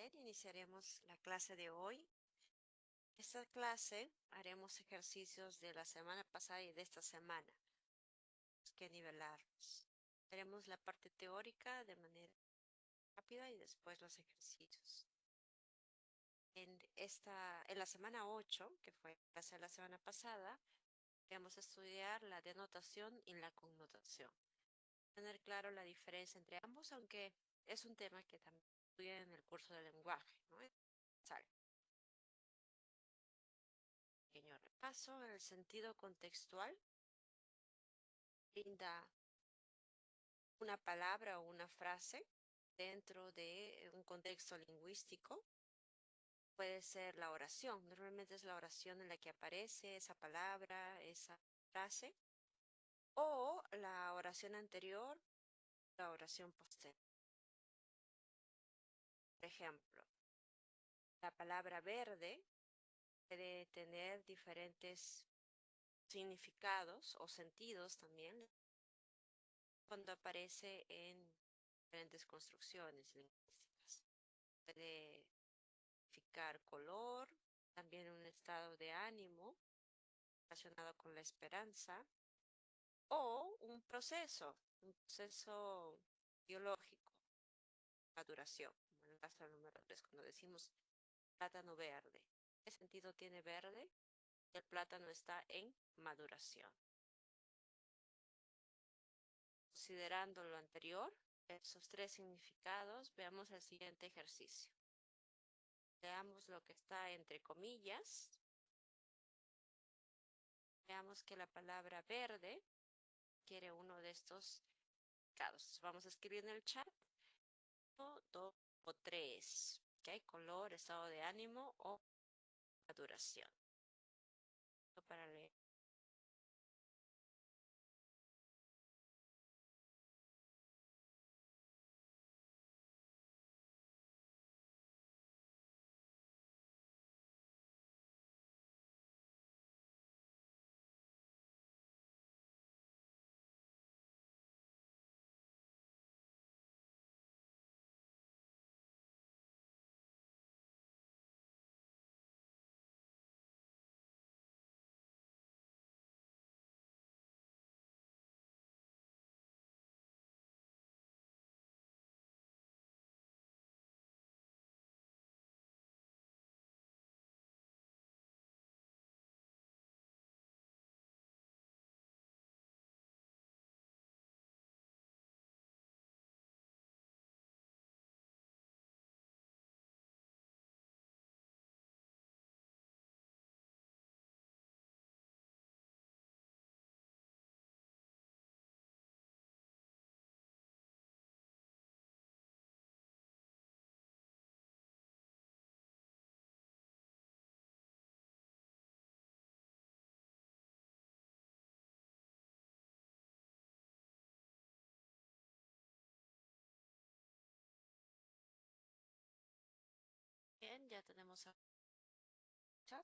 Bien, iniciaremos la clase de hoy. Esta clase haremos ejercicios de la semana pasada y de esta semana. Tenemos que nivelarlos. Veremos la parte teórica de manera rápida y después los ejercicios. En la semana 8, que fue la clase de la semana pasada, vamos a estudiar la denotación y la connotación. Tener claro la diferencia entre ambos, aunque es un tema que también estudia en el curso de lenguaje, ¿no? Sale. Pequeño repaso. El sentido contextual brinda una palabra o una frase dentro de un contexto lingüístico. Puede ser la oración. Normalmente es la oración en la que aparece esa palabra, esa frase, o la oración anterior, la oración posterior. Por ejemplo, la palabra verde puede tener diferentes significados o sentidos también cuando aparece en diferentes construcciones lingüísticas. Puede significar color, también un estado de ánimo relacionado con la esperanza, o un proceso biológico, maduración, como en el caso del número 3, cuando decimos plátano verde. ¿Qué sentido tiene verde? El plátano está en maduración. Considerando lo anterior, esos tres significados, veamos el siguiente ejercicio. Veamos lo que está entre comillas. Veamos que la palabra verde quiere uno de estos significados. Vamos a escribir en el chat 1, 2 o 3. ¿Ok? Color, estado de ánimo o maduración. Para leer. Bien, ya tenemos el chat.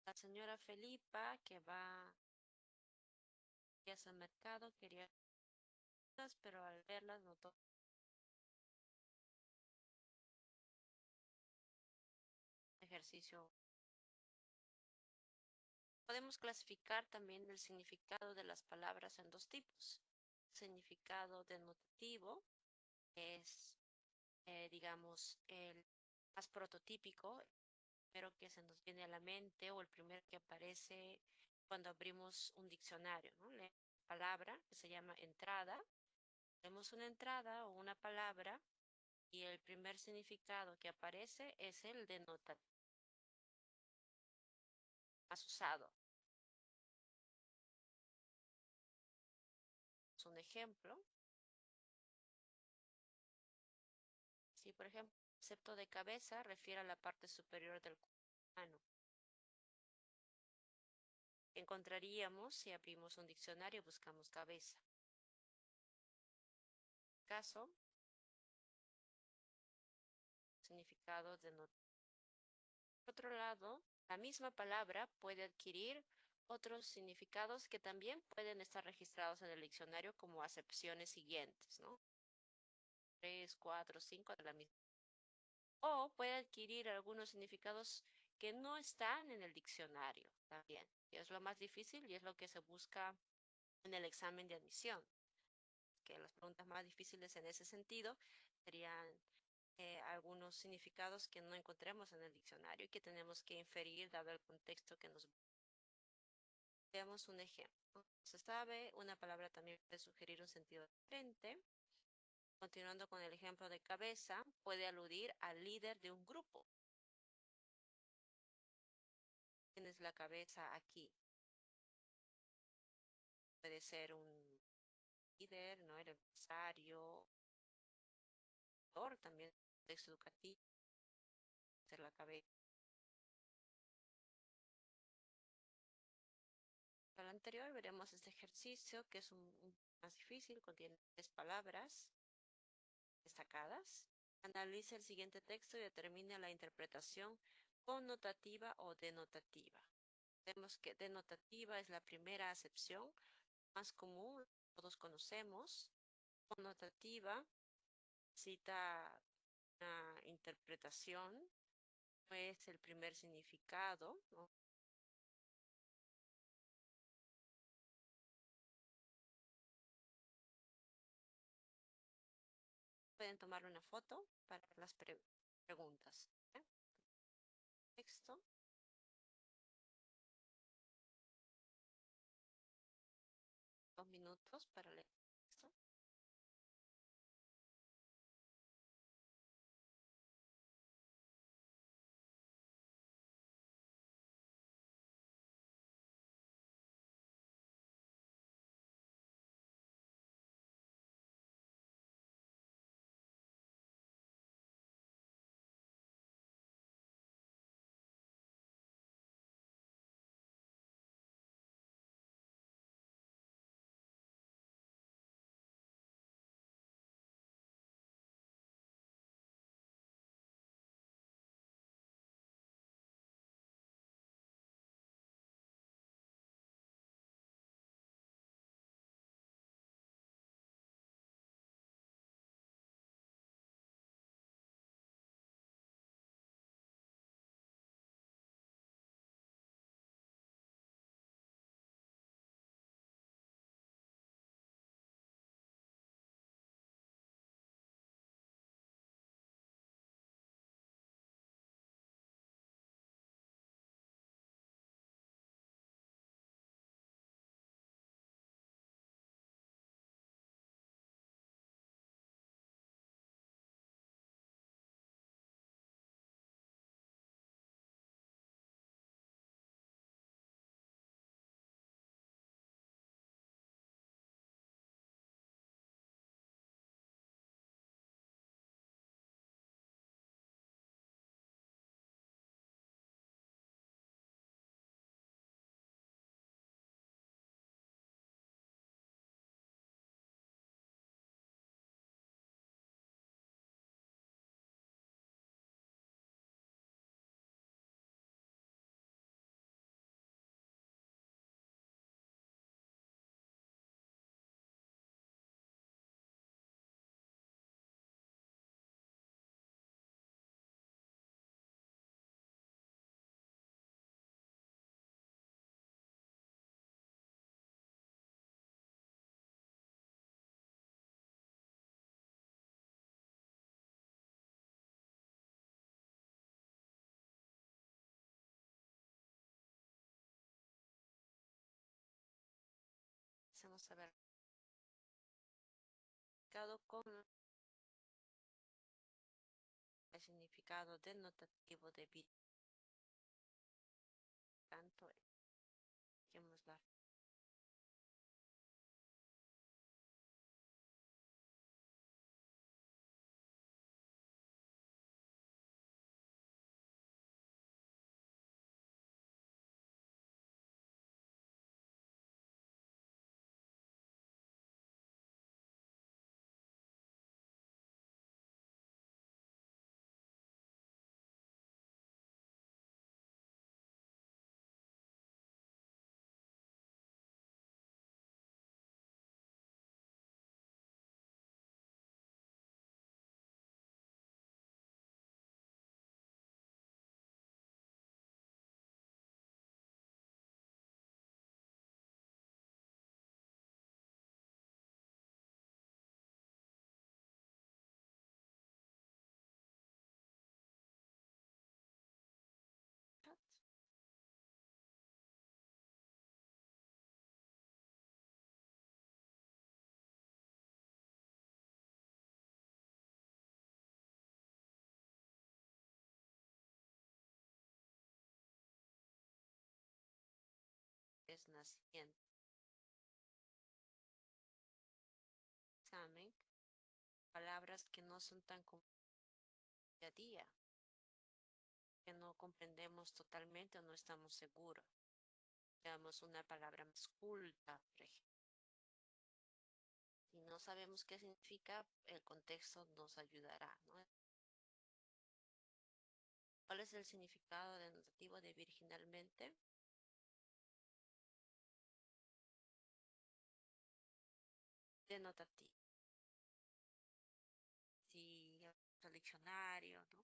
La señora Felipa, que va al mercado, quería pero al verlas notó ejercicio. Podemos clasificar también el significado de las palabras en dos tipos. Significado denotativo, que es, digamos, el más prototípico, pero que se nos viene a la mente o el primero que aparece cuando abrimos un diccionario, ¿no? La palabra que se llama entrada. Tenemos una entrada o una palabra y el primer significado que aparece es el denotativo más usado. Es un ejemplo. Si, por ejemplo, el concepto de cabeza refiere a la parte superior del cuerpo humano. Encontraríamos si abrimos un diccionario y buscamos cabeza. Caso, significado de no. Por otro lado, la misma palabra puede adquirir otros significados que también pueden estar registrados en el diccionario como acepciones siguientes, ¿no? 3, 4, 5 de la misma. O puede adquirir algunos significados que no están en el diccionario también. Y es lo más difícil y es lo que se busca en el examen de admisión. Que las preguntas más difíciles en ese sentido serían algunos significados que no encontremos en el diccionario y que tenemos que inferir dado el contexto que nos. Veamos un ejemplo. Se sabe, una palabra también puede sugerir un sentido diferente. Continuando con el ejemplo de cabeza, puede aludir al líder de un grupo. Tienes la cabeza aquí. Puede ser un líder, ¿no? El empresario, también texto educativo, ser la cabeza. Para el anterior veremos este ejercicio que es un más difícil, contiene 3 palabras destacadas. Analice el siguiente texto y determine la interpretación connotativa o denotativa. Vemos que denotativa es la primera acepción más común, todos conocemos. Connotativa cita una interpretación, no es el primer significado, ¿no? Pueden tomar una foto para las preguntas. ¿Eh? Texto, 2 minutos para leer el texto. Vamos a ver con el significado denotativo de tanto la semana siguiente. Examen, palabras que no son tan comunes día a día, que no comprendemos totalmente o no estamos seguros. Digamos una palabra más culta, por ejemplo. Si no sabemos qué significa, el contexto nos ayudará, ¿no? ¿Cuál es el significado denotativo de virginalmente? Denotativo. Si el diccionario, ¿no?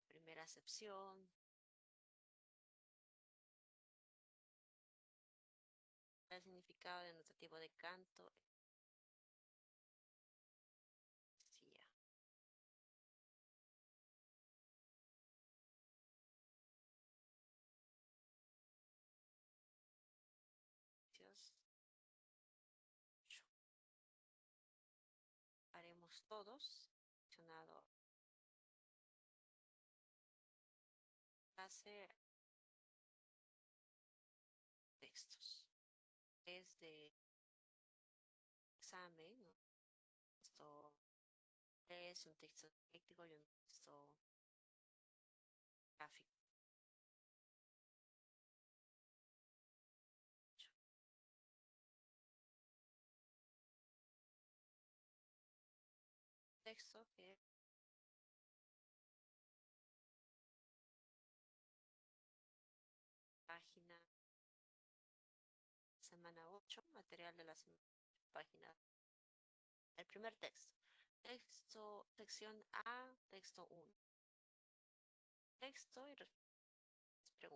Primera acepción. El significado denotativo de canto. Sí, ya. Dios, haremos todos. Mencionado hace textos. Es de examen, ¿no? Esto es un texto didáctico y un texto gráfico. Texto que página semana 8 material de la semana, página. El primer texto. Texto, sección A, texto 1. Texto y pregunta. Y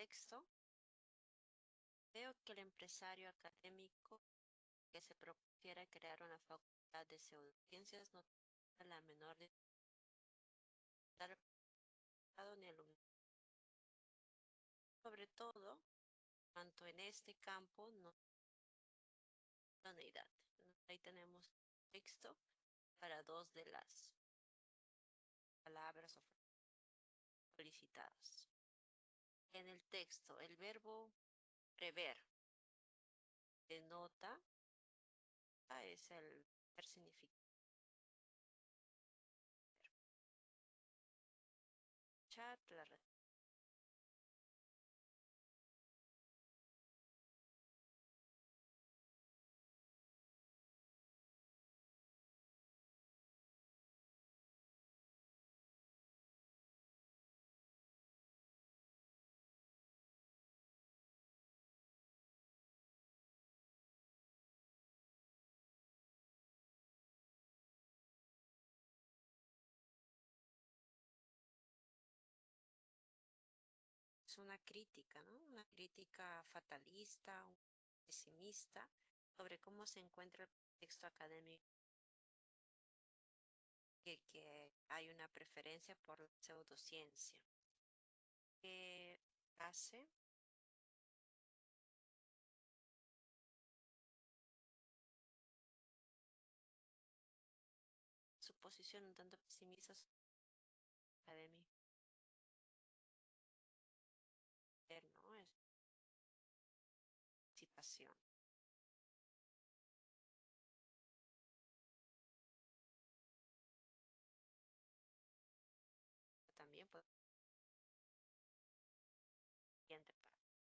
texto, veo que el empresario académico que se propusiera crear una facultad de pseudociencias no tiene la menor dificultad ni alumno. Sobre todo, tanto en este campo no hay idoneidad. Ahí tenemos texto para dos de las palabras solicitadas. En el texto, el verbo prever denota es el significado. Chat, la es una crítica, ¿no? Una crítica fatalista, pesimista sobre cómo se encuentra el texto académico, que hay una preferencia por la pseudociencia. ¿Qué hace? Su posición un tanto pesimista sobre la academia, ¿no? Es participación. También puede siguiente parte.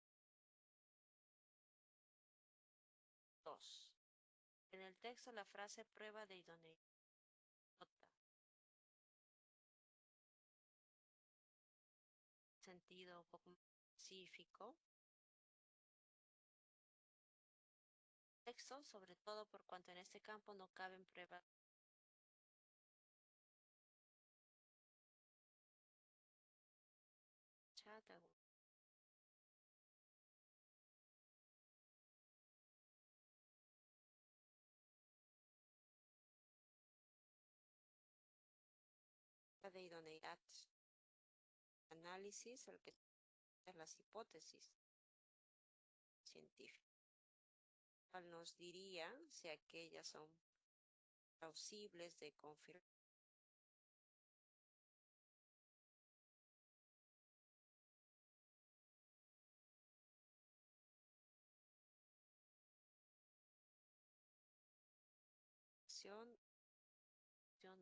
2. En el texto la frase prueba de idoneidad sentido un poco más específico. Texto, sobre todo por cuanto en este campo no caben pruebas chat, de idoneidad, análisis, el que es las hipótesis científicas. Nos diría si aquellas son plausibles de confirmación.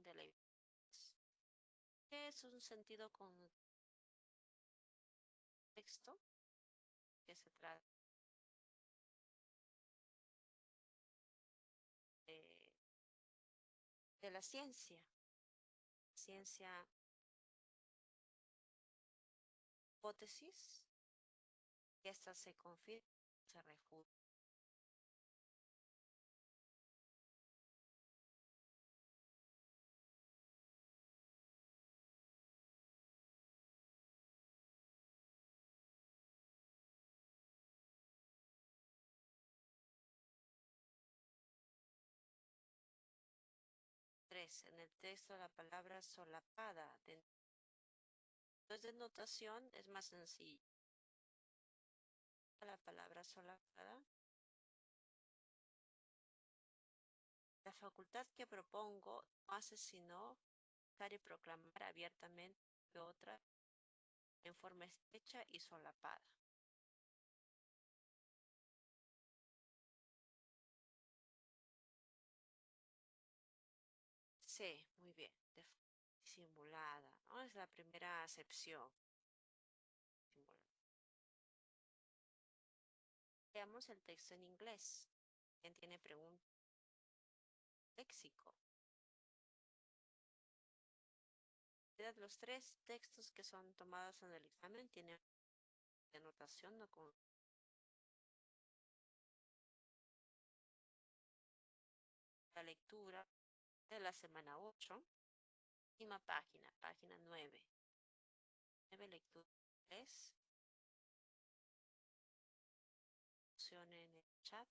'de la evidencia. ¿Qué es un sentido con texto? Que se trata de, de la ciencia. Ciencia, hipótesis, que esta se confirma, se refuta. Tres. En el texto la palabra solapada. Después de notación es más sencillo. La palabra solapada. La facultad que propongo no hace sino dar y proclamar abiertamente que otra en forma estrecha y solapada. Sí, muy bien. Simulada, ¿no? Es la primera acepción. Simulada. Veamos el texto en inglés. ¿Quién tiene pregunta? Léxico. Los tres textos que son tomados en el examen tienen anotación no con la lectura de la semana 8. Última página, página 9. 9 lectura 3. traducción en el chat.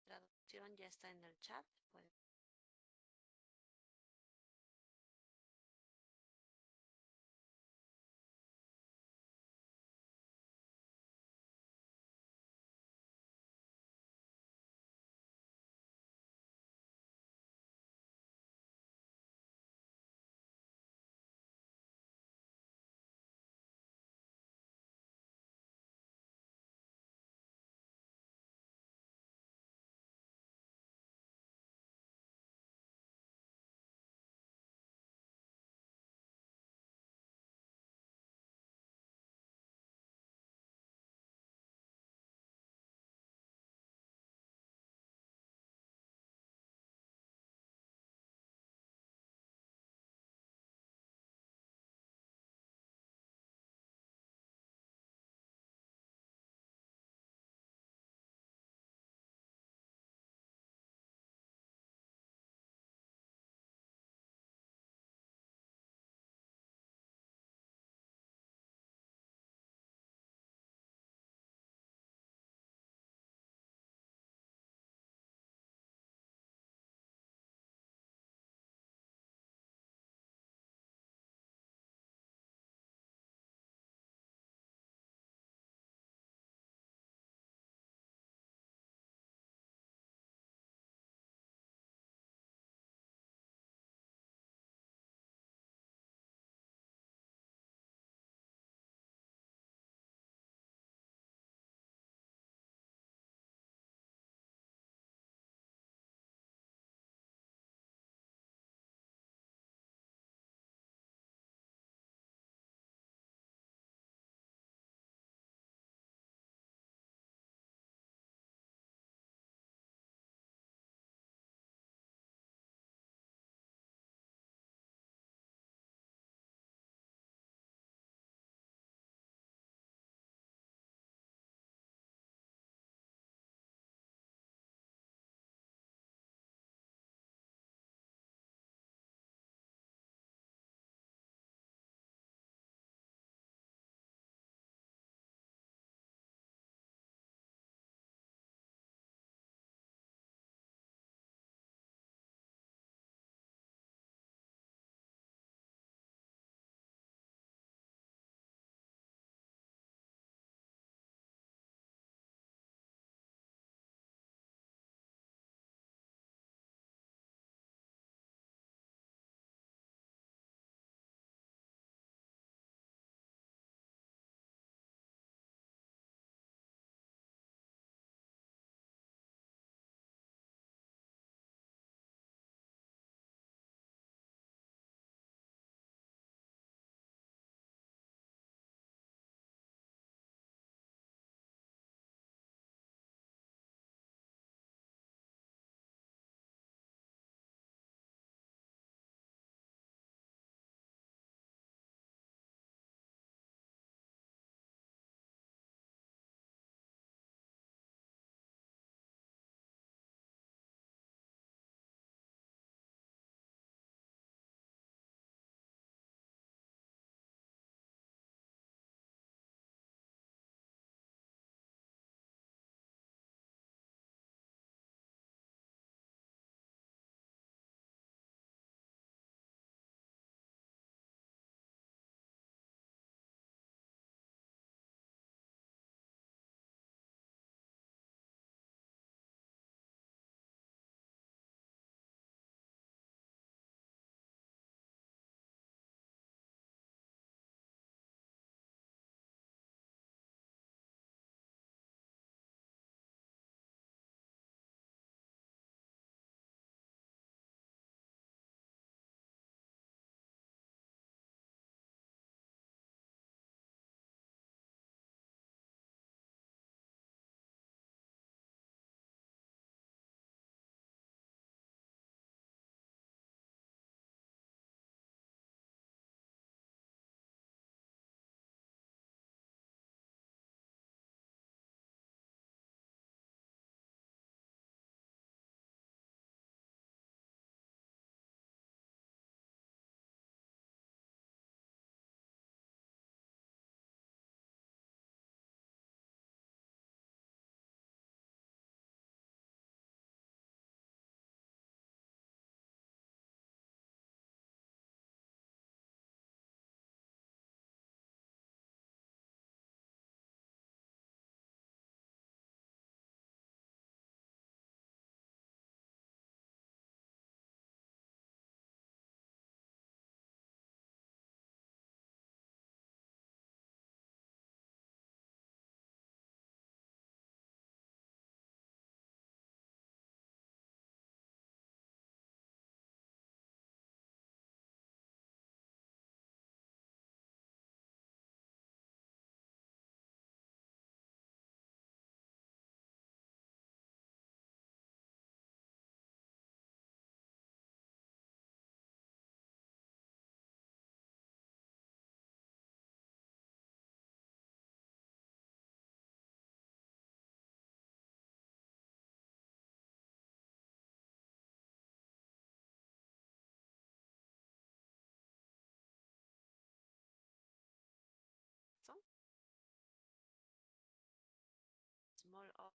Traducción ya está en el chat. Pueden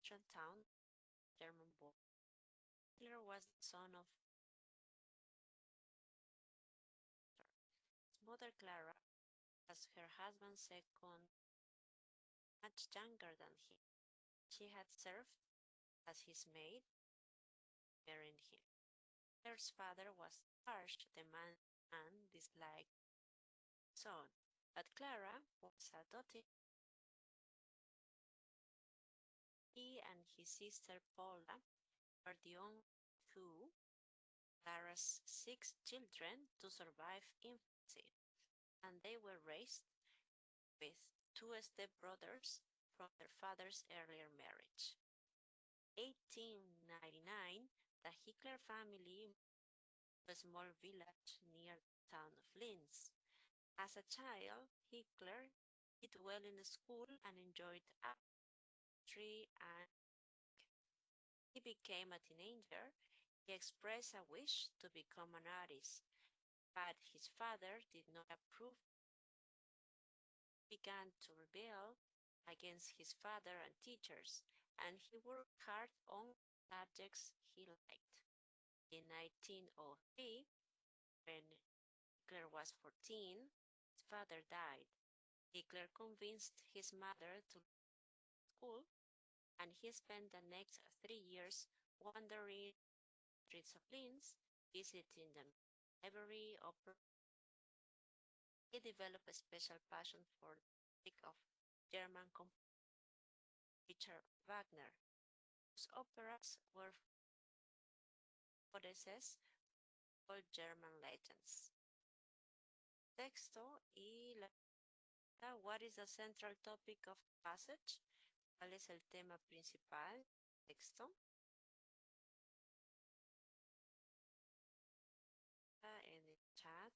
town, German born. Hitler was the son of his mother Clara, as her husband's second, much younger than him. She had served as his maid, marrying him. Hitler's father was harsh, demanding, and disliked his son, but Clara was a doting. He and his sister Paula were the only two Clara's 6 children to survive infancy, and they were raised with two stepbrothers from their father's earlier marriage. 1899, the Hitler family moved to a small village near the town of Linz. As a child, Hitler did well in school and enjoyed archery, and he became a teenager. He expressed a wish to become an artist, but his father did not approve. He began to rebel against his father and teachers, and he worked hard on subjects he liked. In 1903, when Hitler was 14, his father died. Hitler convinced his mother to leave school, and he spent the next 3 years wandering the streets of Linz, visiting the library, opera. He developed a special passion for the music of German composer Richard Wagner, whose operas were goddesses all German legends. Texto y la What is the central topic of the passage? ¿Cuál es el tema principal del texto? En el chat.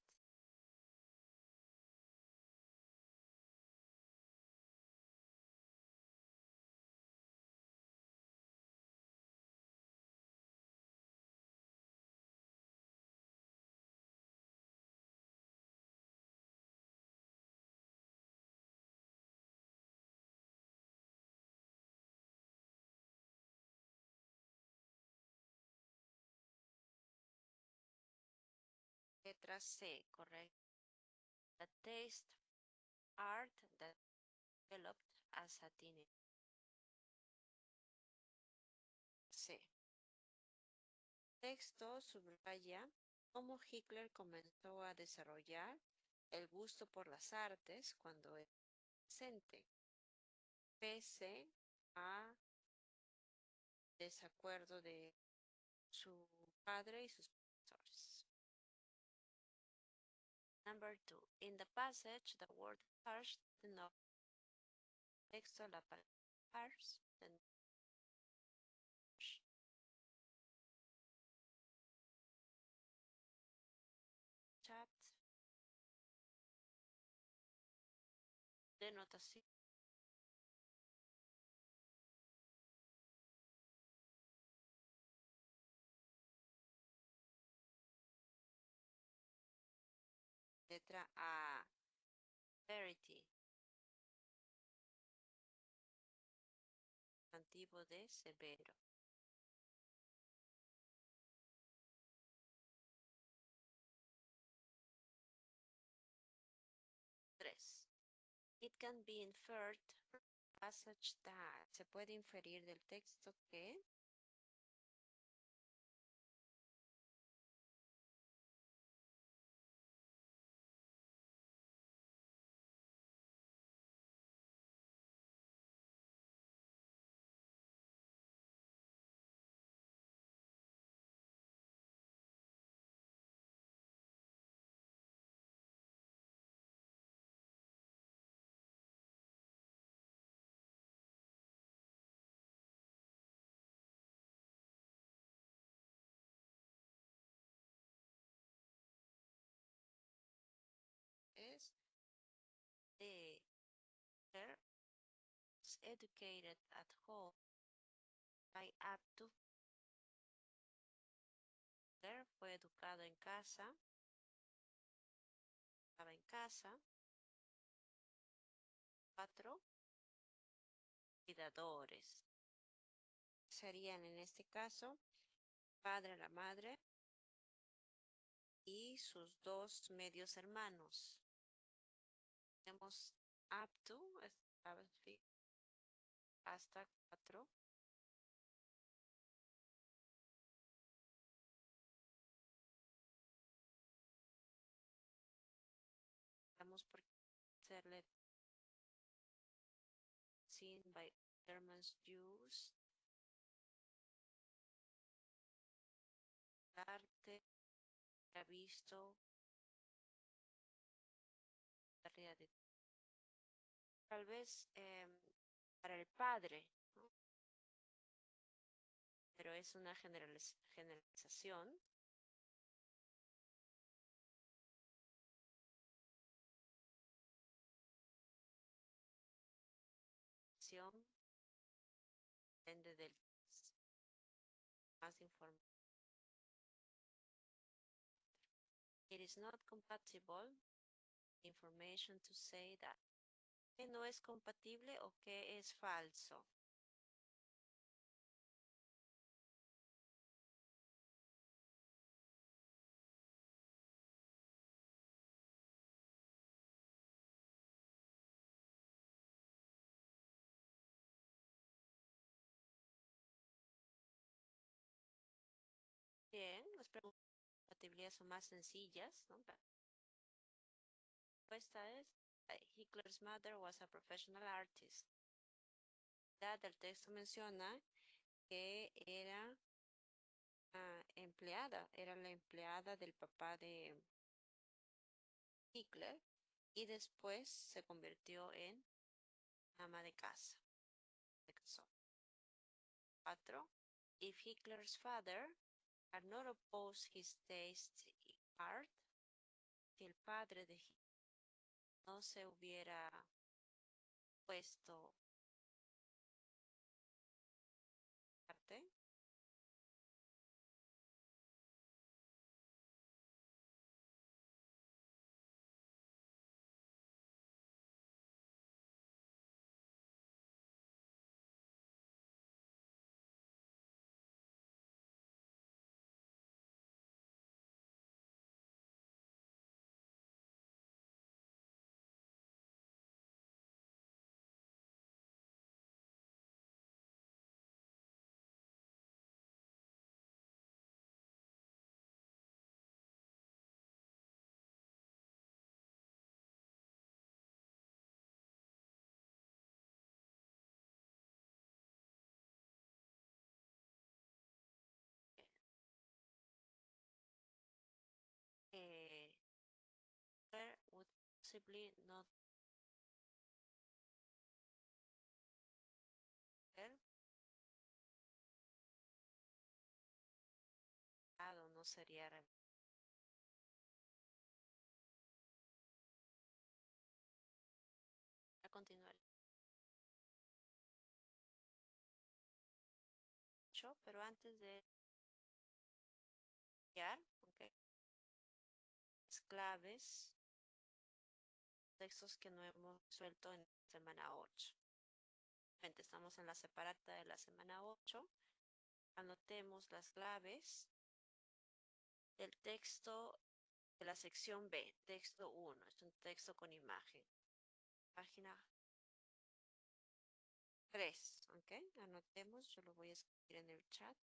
Letra C, correcto. The taste art that developed as a teenager. C. Texto subraya cómo Hitler comenzó a desarrollar el gusto por las artes cuando era adolescente, pese a desacuerdo de su padre y sus profesores. Number 2. In the passage, the word harsh denotes texto, la palabra harsh denotes chat, denotación. Letra A. Severity. Antiguo de severo. 3. It can be inferred from the passage that se puede inferir del texto que es de ser educated at home by up to fue educado en casa, estaba en casa. 4. Cuidadores. serían en este caso padre, la madre y sus dos medios hermanos. Tenemos up to, hasta 4. Vamos por hacerle seen by Germans Jews, arte, ha visto, tarea de tal vez para el padre, ¿no? Pero es una generalización. Depende del más información. It is not compatible information to say that. ¿Que no es compatible o que es falso? Bien, las preguntas de compatibilidad son más sencillas, ¿no? La respuesta es Hitler's mother was a professional artist. El texto menciona que era empleada, era la empleada del papá de Hitler y después se convirtió en ama de casa. Se casó. 4. If Hitler's father had not opposed his taste in art, si el padre de Hitler no se hubiera puesto arte, eh, would possibly not ser revelado, no sería revelado. A continuar. Pero antes de iniciar, okay, las claves, textos que no hemos resuelto en semana 8. Estamos en la separata de la semana 8. Anotemos las claves del texto de la sección B, texto 1. Es un texto con imagen. Página 3, ¿ok? Anotemos, yo lo voy a escribir en el chat.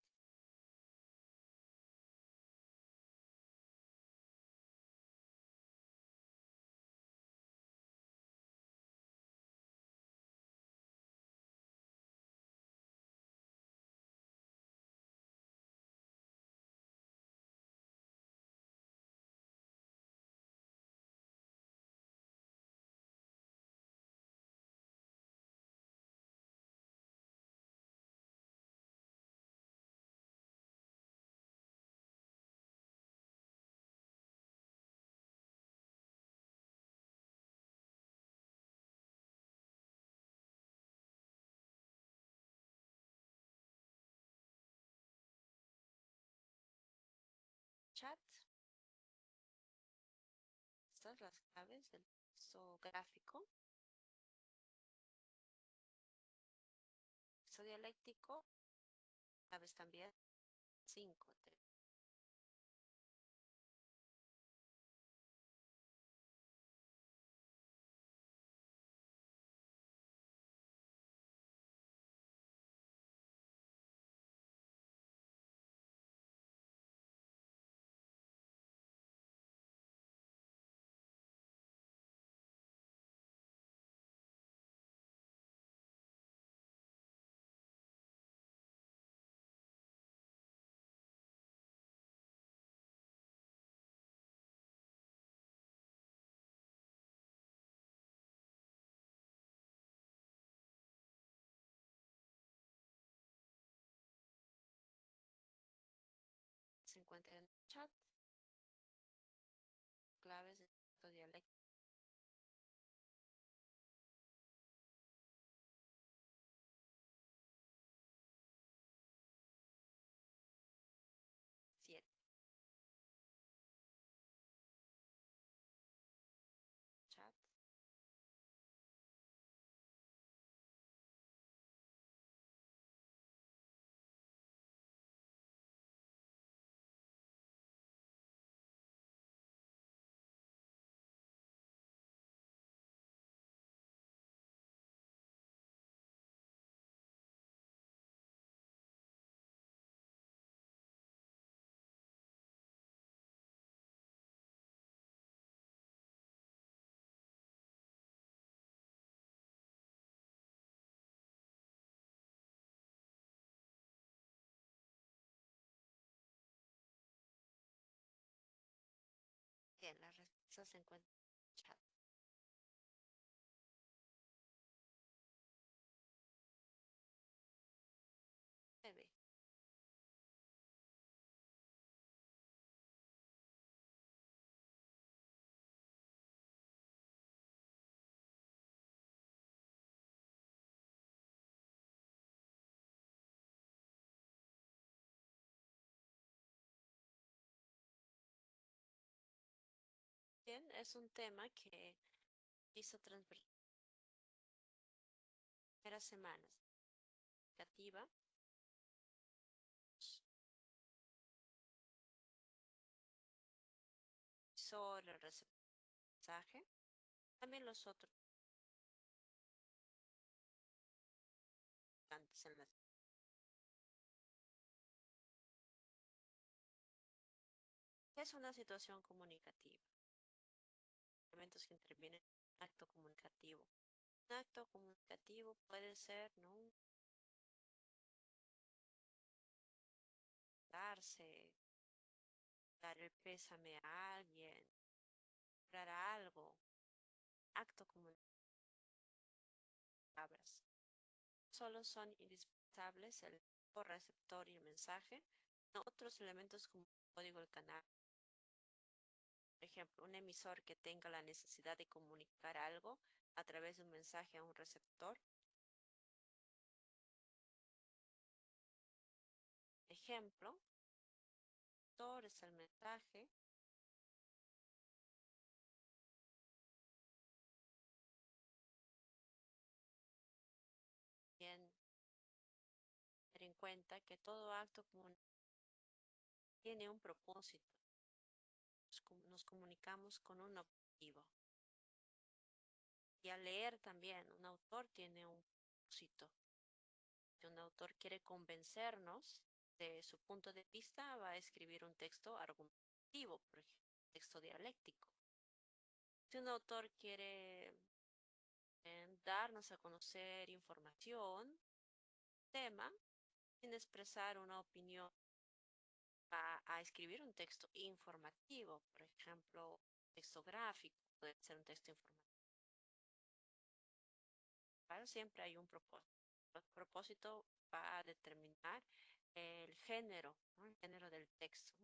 Chat. Estas las claves del texto gráfico. Texto dialéctico. ¿Sabes también? 5. Se encuentra en el chat. Claves de texto dialéctico. 7. Chat. Bien, la respuesta se encuentra en el chat. 9. Bien, es un tema que hizo transversal las semanas. Negativa, solo el mensaje. También los otros antes en la. Es una situación comunicativa. Elementos que intervienen en un acto comunicativo. Un acto comunicativo puede ser, ¿no? Darse, dar el pésame a alguien, dar algo. Acto comunicativo. Palabras. Solo son indispensables el receptor y el mensaje, no otros elementos como el código del canal. Por ejemplo, un emisor que tenga la necesidad de comunicar algo a través de un mensaje a un receptor. Ejemplo, receptor es el mensaje. Bien, tener en cuenta que todo acto tiene un propósito. Nos comunicamos con un objetivo. Y al leer también, un autor tiene un propósito. Si un autor quiere convencernos de su punto de vista, va a escribir un texto argumentativo, por ejemplo, texto dialéctico. Si un autor quiere darnos a conocer información, tema, sin expresar una opinión, va a escribir un texto informativo, por ejemplo, texto gráfico, puede ser un texto informativo. Para siempre hay un propósito. El propósito va a determinar el género, ¿no? El género del texto.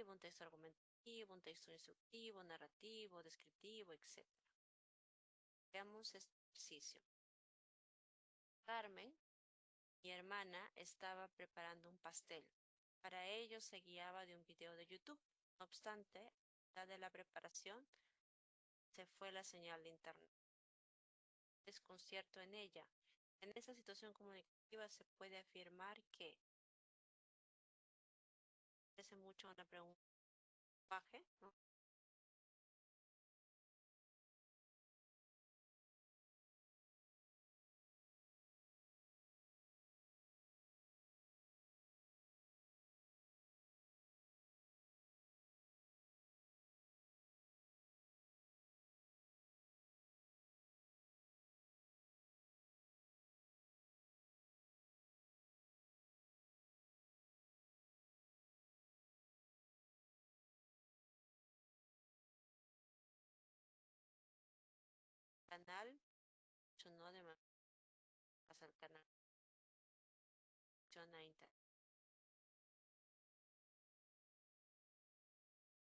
Un texto argumentativo, un texto instructivo, narrativo, descriptivo, etc. Veamos este ejercicio. Carmen, mi hermana, estaba preparando un pastel. Para ello se guiaba de un video de YouTube. No obstante, a la de la preparación se fue la señal de internet. Desconcierto en ella. En esa situación comunicativa se puede afirmar que parece mucho a una pregunta de lenguaje, ¿no? Canal, no de manera al canal, funciona internet.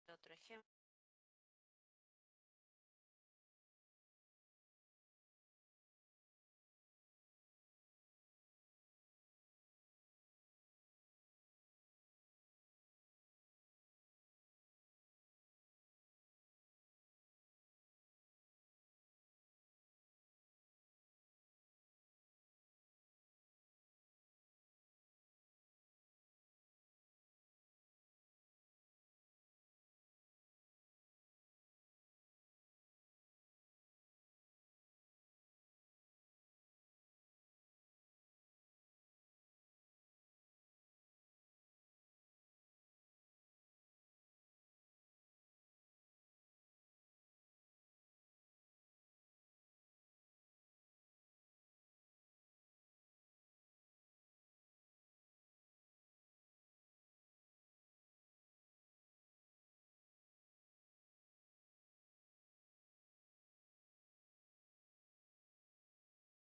Otro ejemplo,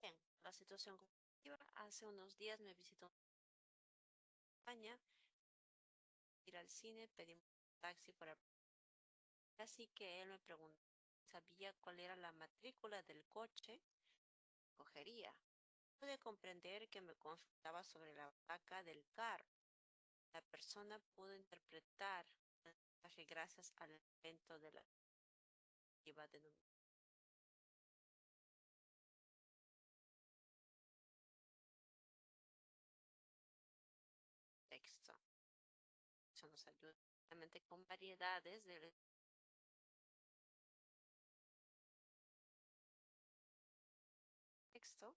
bien, la situación comunicativa. Hace unos días me visitó España, ir al cine, pedimos un taxi para... Así que él me preguntó, sabía cuál era la matrícula del coche que cogería. Pude comprender que me consultaba sobre la placa del carro. La persona pudo interpretar el mensaje gracias al evento de la iba de texto. Eso nos ayuda realmente con variedades del texto.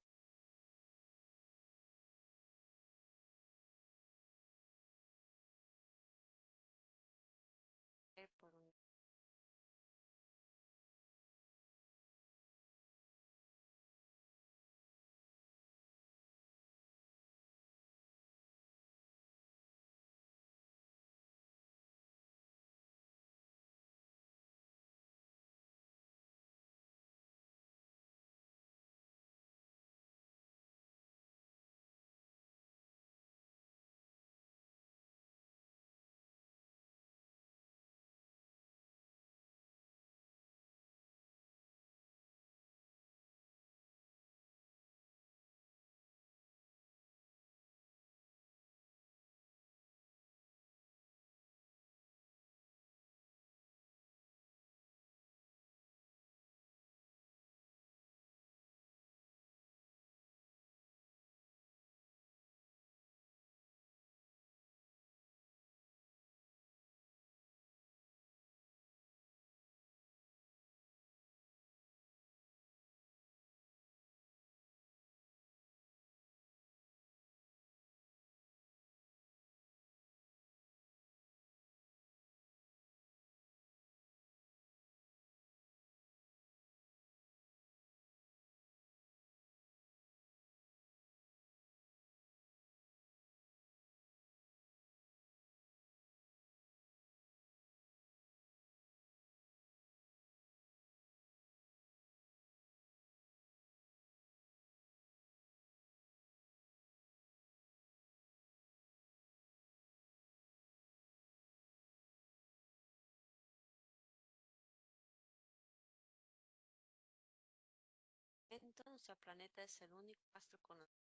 Por un momento, nuestro planeta es el único astro conocido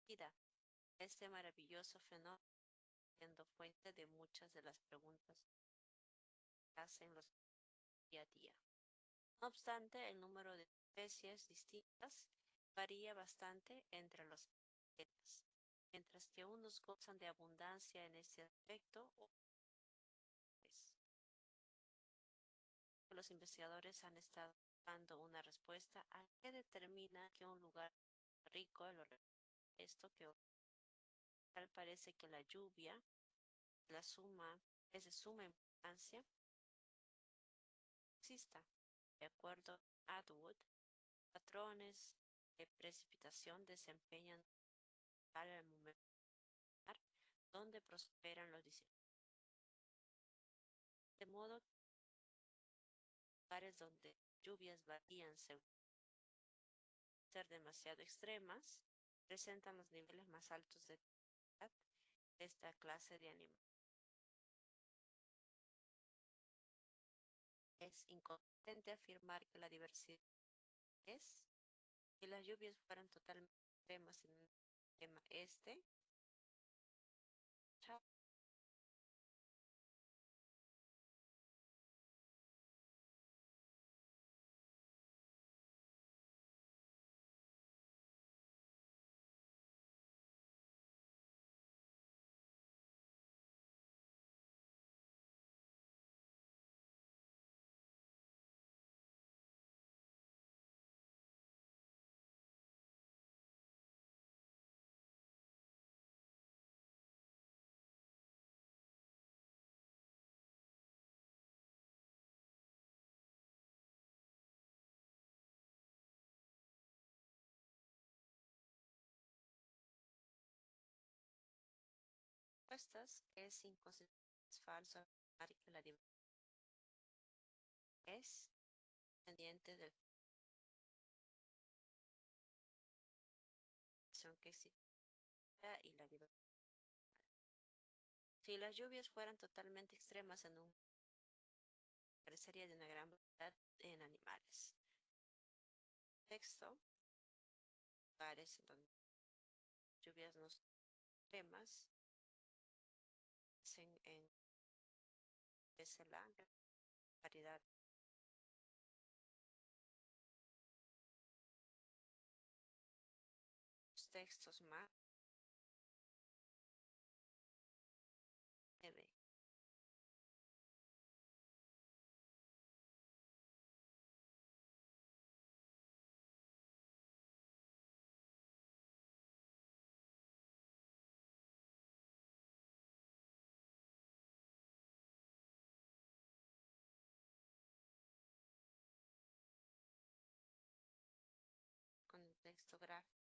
de vida. Este maravilloso fenómeno siendo fuente de muchas de las preguntas que hacen los día a día. No obstante, el número de especies distintas varía bastante entre los planetas, mientras que unos gozan de abundancia en este aspecto, otros. Los investigadores han estado buscando una respuesta a qué determina que un lugar es rico en lo esto que tal parece que la lluvia la suma es de suma importancia exista. De acuerdo a Atwood, patrones de precipitación desempeñan el momento donde prosperan los discípulos. De modo que lugares donde lluvias varían según ser demasiado extremas, presentan los niveles más altos de actividad de esta clase de animales. Es inconsistente afirmar que la diversidad es, si las lluvias fueran totalmente extremas en un tema este, respuestas es inconsistente, es falso afirmar que la diversidad es dependiente de la relación que existe y la diversidad. Si las lluvias fueran totalmente extremas en un carecería de una gran variedad en animales. Texto, lugares en donde lluvias no son extremas, en la variedad. Los textos más debe con el texto gráfico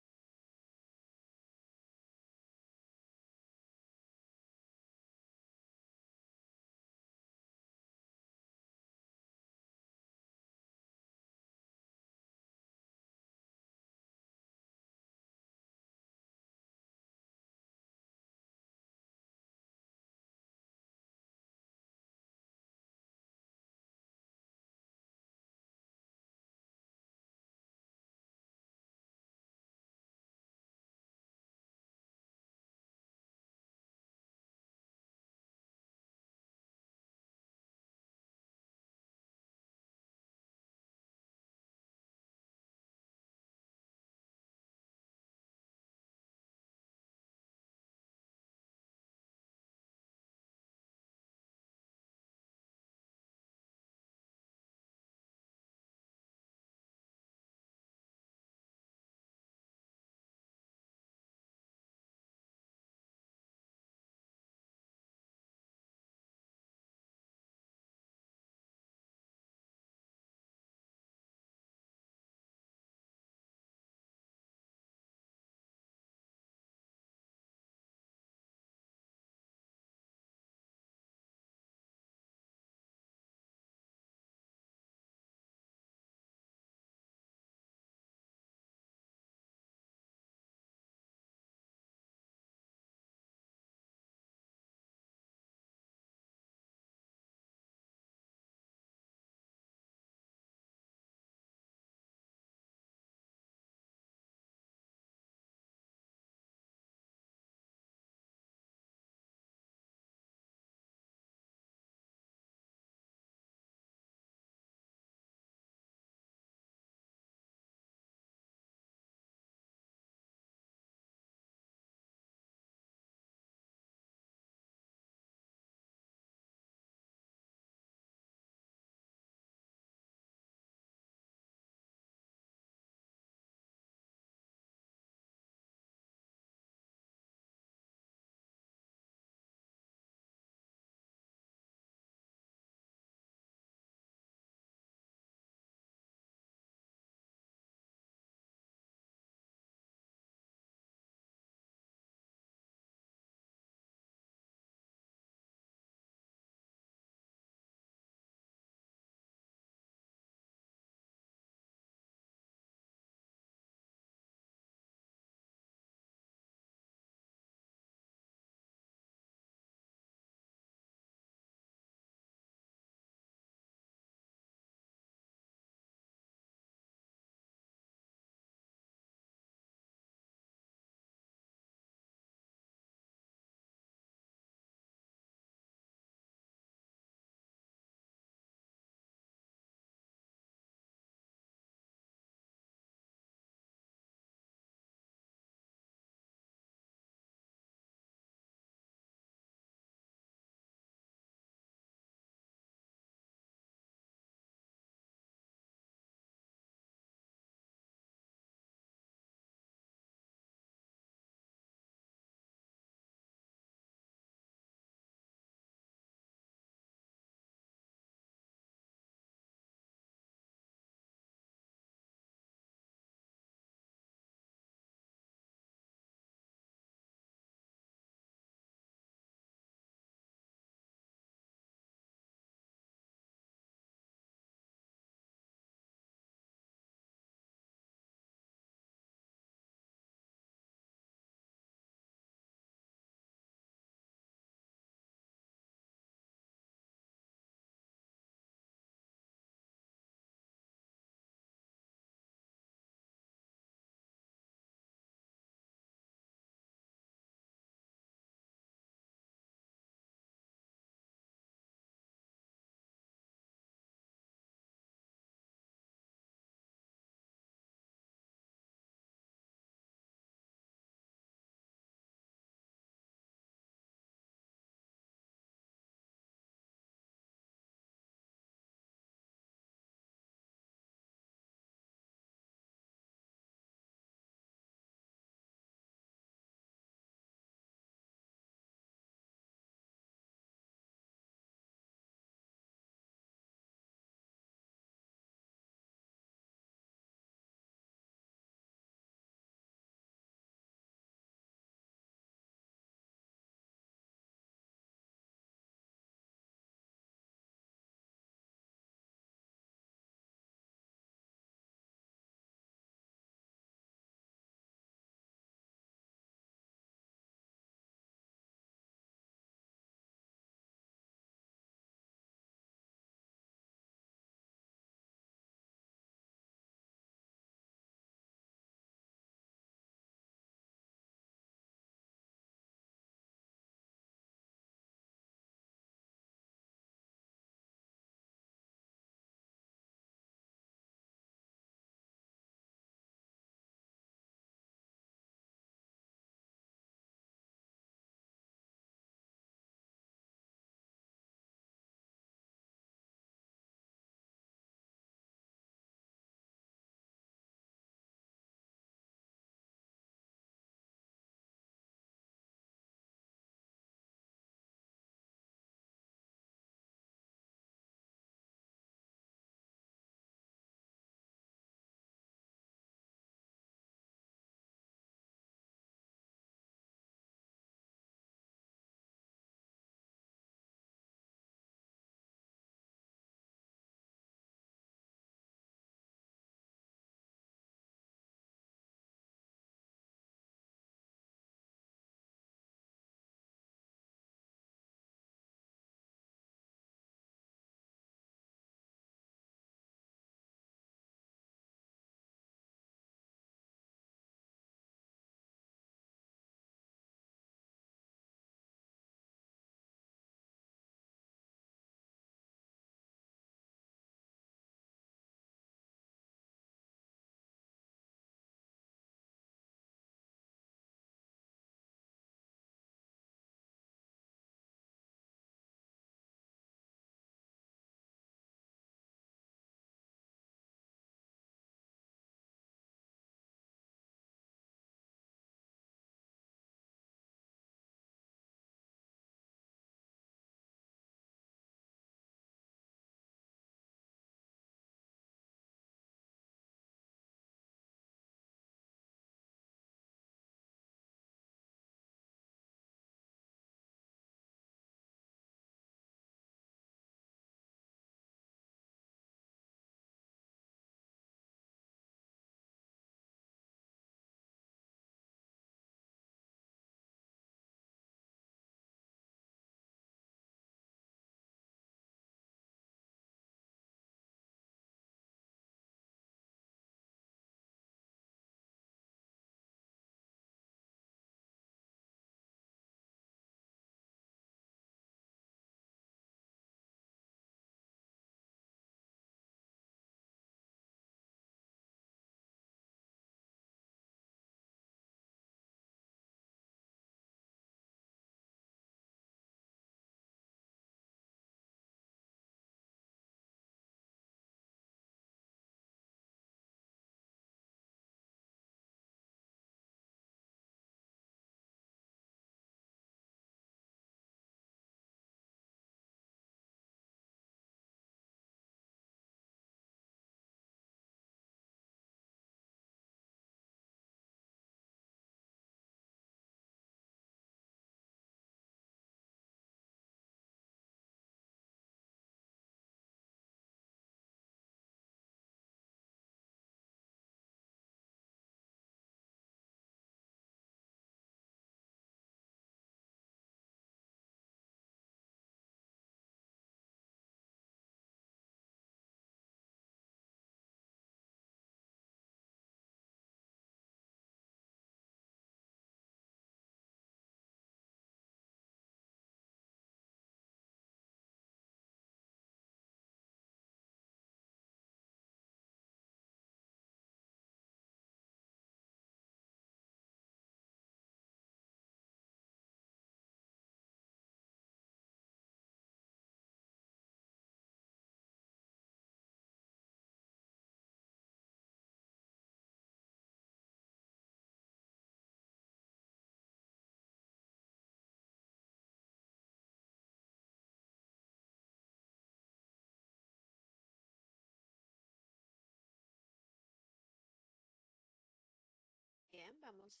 vamos.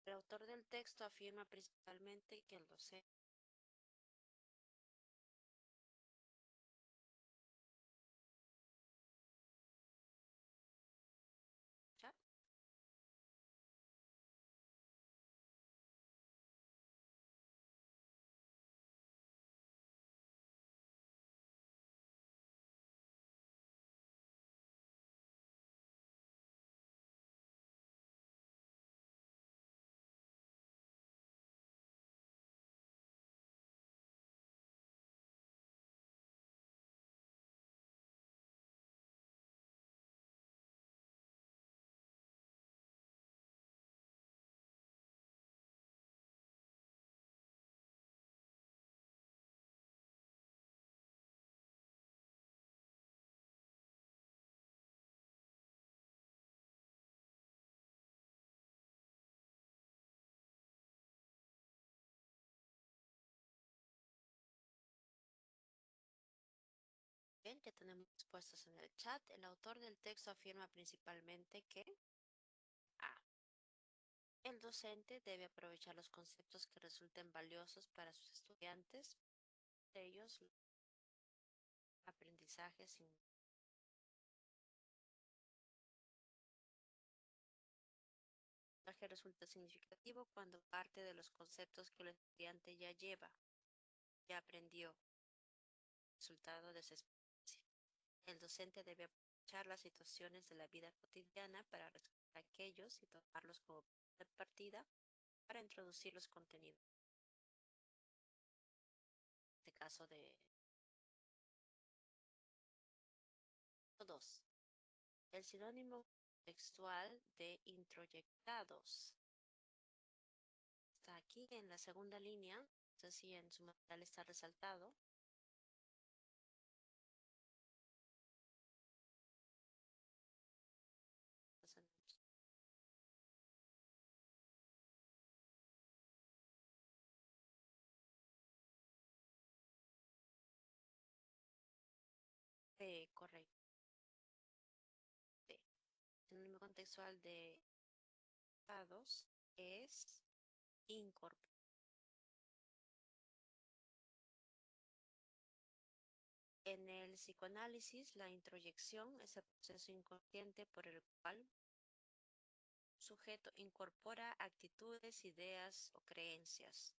El autor del texto afirma principalmente que el docente que tenemos puestos en el chat. El autor del texto afirma principalmente que A. El docente debe aprovechar los conceptos que resulten valiosos para sus estudiantes, de ellos aprendizaje sin aprendizaje resulta significativo cuando parte de los conceptos que el estudiante ya lleva, ya aprendió, resultado de esa experiencia. El docente debe aprovechar las situaciones de la vida cotidiana para resolver aquellos y tomarlos como punto de partida para introducir los contenidos. En este caso de 2. El sinónimo textual de introyectados está aquí en la segunda línea. No sé si en su material está resaltado. Correcto. El sinónimo contextual de dados es incorporar. En el psicoanálisis, la introyección es el proceso inconsciente por el cual un sujeto incorpora actitudes, ideas o creencias.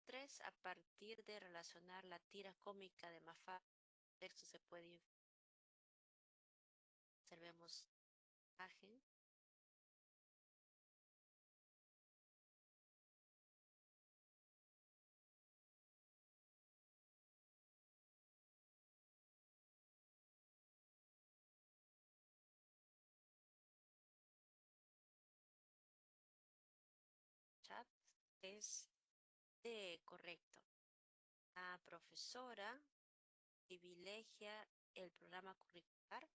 3. A partir de relacionar la tira cómica de Mafalda, el texto se puede observemos imagen. Chat es de correcto. La profesora privilegia el programa curricular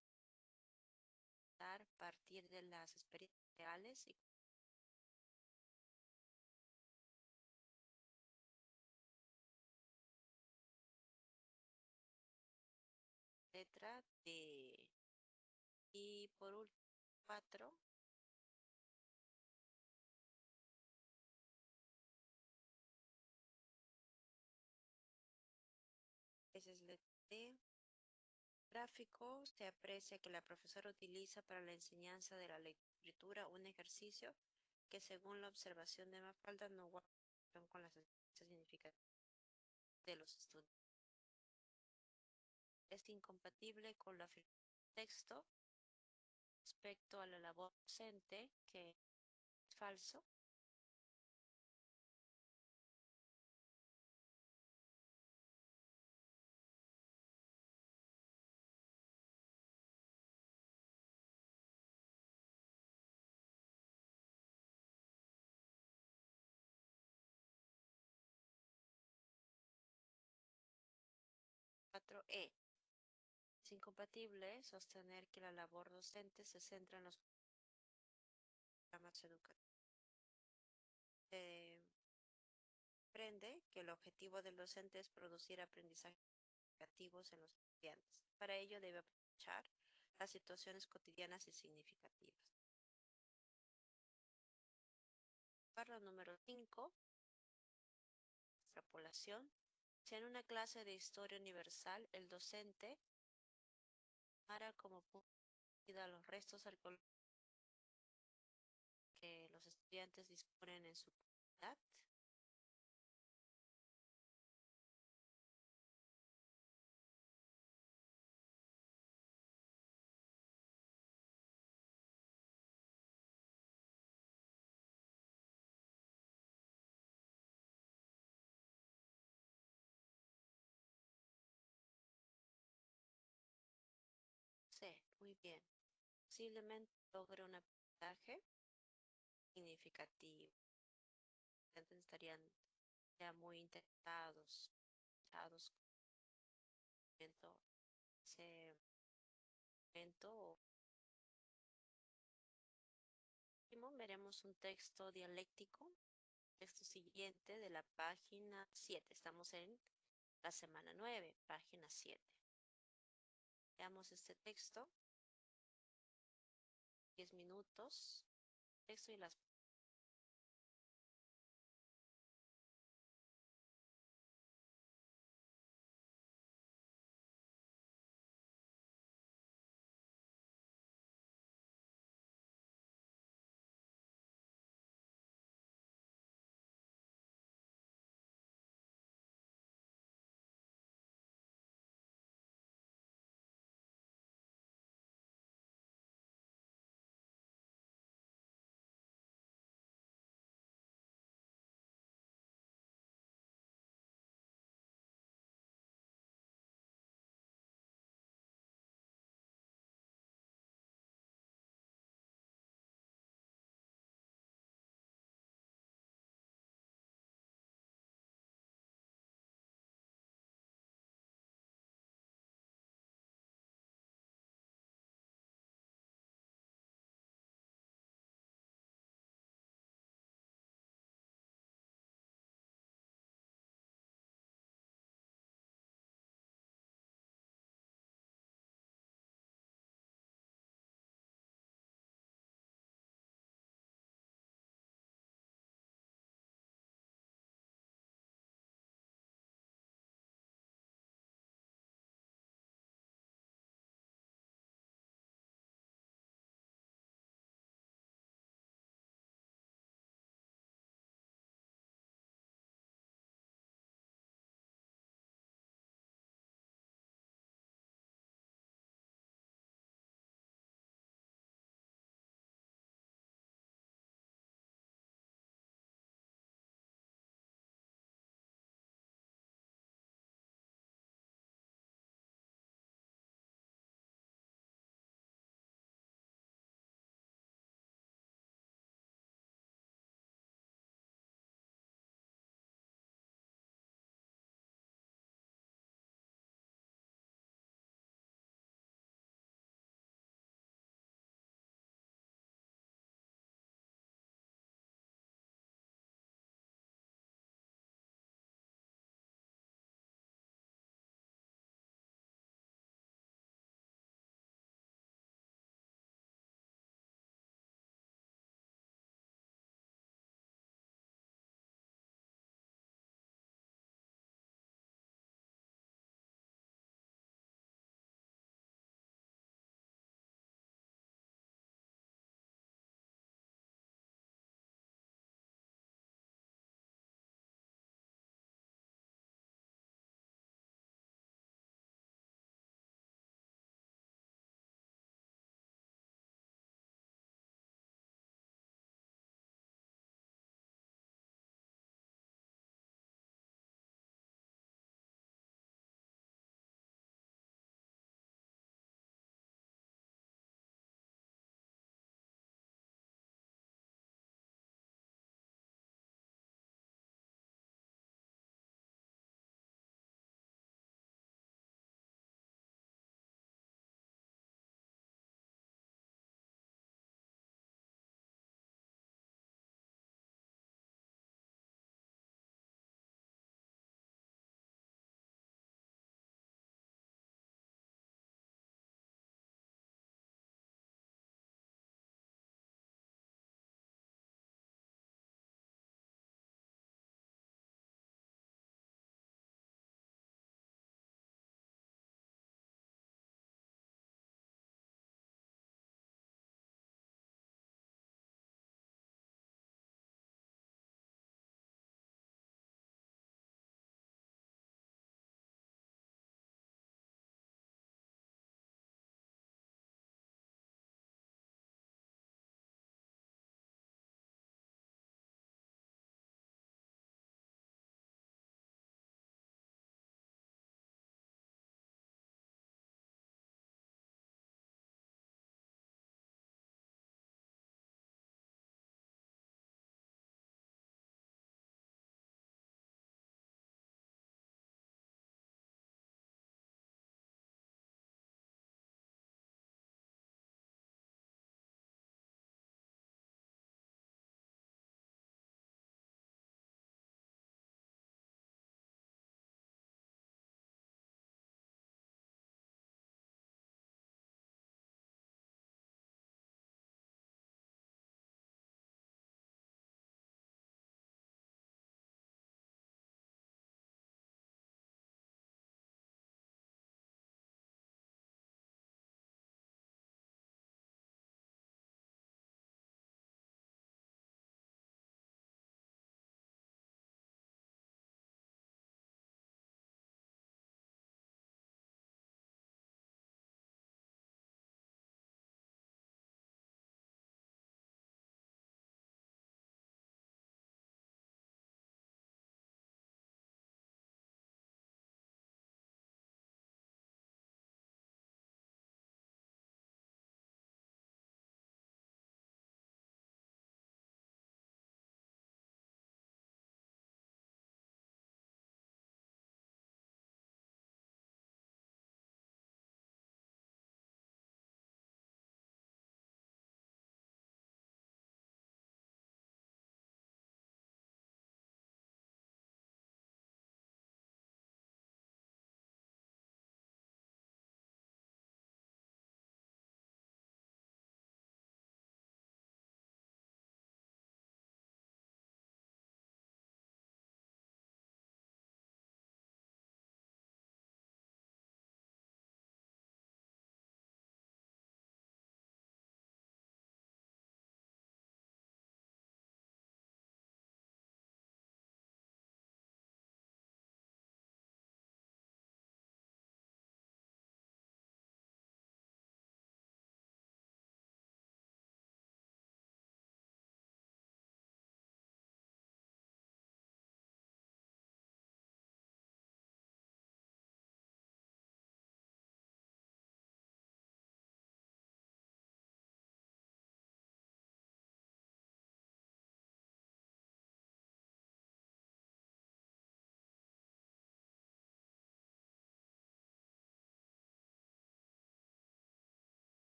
a partir de las experiencias reales y letra de. Y por último, 4. Ese es letra D. Gráfico, se aprecia que la profesora utiliza para la enseñanza de la lectura un ejercicio que según la observación de Mafalda no guarda relación con las experiencias significativas de los estudiantes. Es incompatible con la afirmación del texto respecto a la labor docente, que es falso. 4E. Es incompatible sostener que la labor docente se centra en los programas educativos. Aprende que el objetivo del docente es producir aprendizajes significativos en los estudiantes. Para ello debe aprovechar las situaciones cotidianas y significativas. Párrafo número 5. Extrapolación. Si en una clase de historia universal el docente tomara como punto de partida los restos arqueológicos que los estudiantes disponen en su comunidad, C. Muy bien. Posiblemente logre un aprendizaje significativo. Los estudiantes estarían ya muy interesados, con ese momento. Veremos un texto dialéctico, texto siguiente de la página 7. Estamos en la semana 9, página 7. Veamos este texto, 10 minutos, texto y las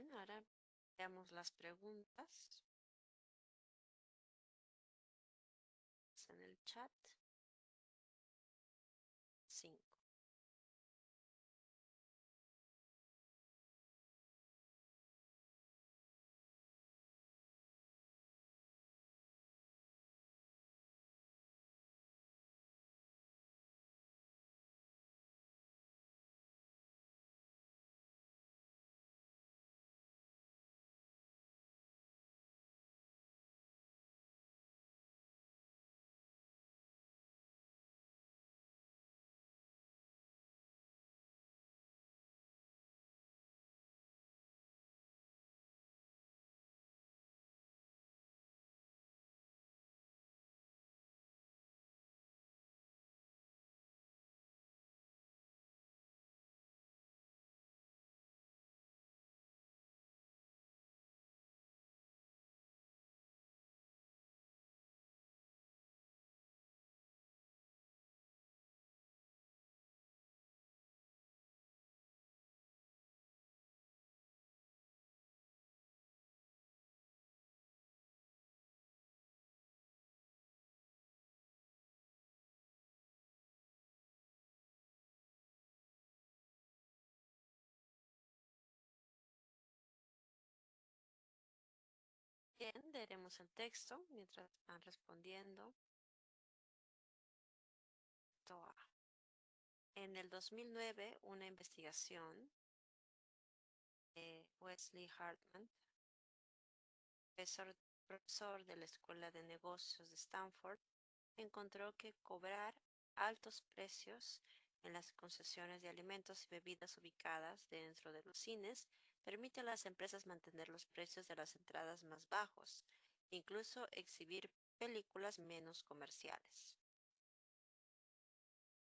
bien, ahora veamos las preguntas en el chat. 5. Bien, leeremos el texto mientras van respondiendo. Toa. En el 2009, una investigación de Wesley Hartman, profesor de la Escuela de Negocios de Stanford, encontró que cobrar altos precios en las concesiones de alimentos y bebidas ubicadas dentro de los cines permite a las empresas mantener los precios de las entradas más bajos, incluso exhibir películas menos comerciales.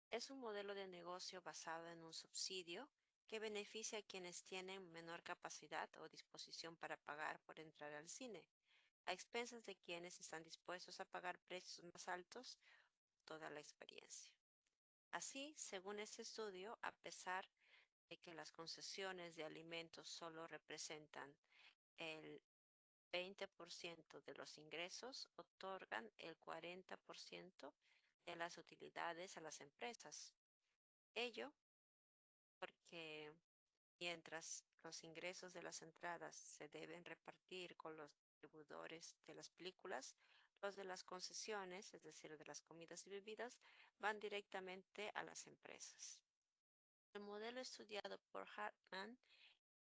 Es un modelo de negocio basado en un subsidio que beneficia a quienes tienen menor capacidad o disposición para pagar por entrar al cine, a expensas de quienes están dispuestos a pagar precios más altos toda la experiencia. Así, según este estudio, a pesar de que las concesiones de alimentos solo representan el 20% de los ingresos, otorgan el 40% de las utilidades a las empresas. Ello porque mientras los ingresos de las entradas se deben repartir con los distribuidores de las películas, los de las concesiones, es decir, de las comidas y bebidas, van directamente a las empresas. El modelo estudiado por Hartman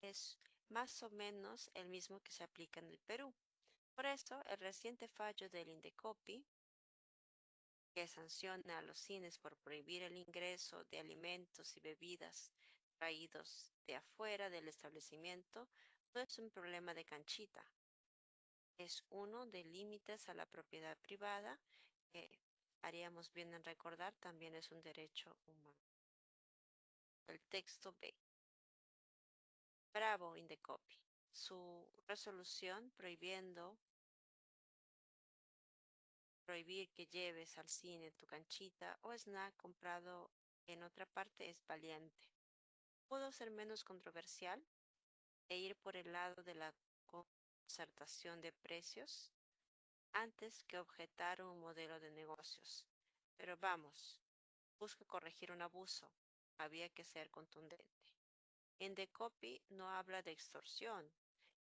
es más o menos el mismo que se aplica en el Perú. Por eso, el reciente fallo del Indecopi, que sanciona a los cines por prohibir el ingreso de alimentos y bebidas traídos de afuera del establecimiento, no es un problema de canchita, es uno de límites a la propiedad privada que haríamos bien en recordar también es un derecho humano. El texto B. Bravo, Indecopi. Su resolución prohibir que lleves al cine tu canchita o snack comprado en otra parte es valiente. Pudo ser menos controversial e ir por el lado de la concertación de precios antes que objetar un modelo de negocios. Pero vamos, busca corregir un abuso. Había que ser contundente. En The Copy no habla de extorsión,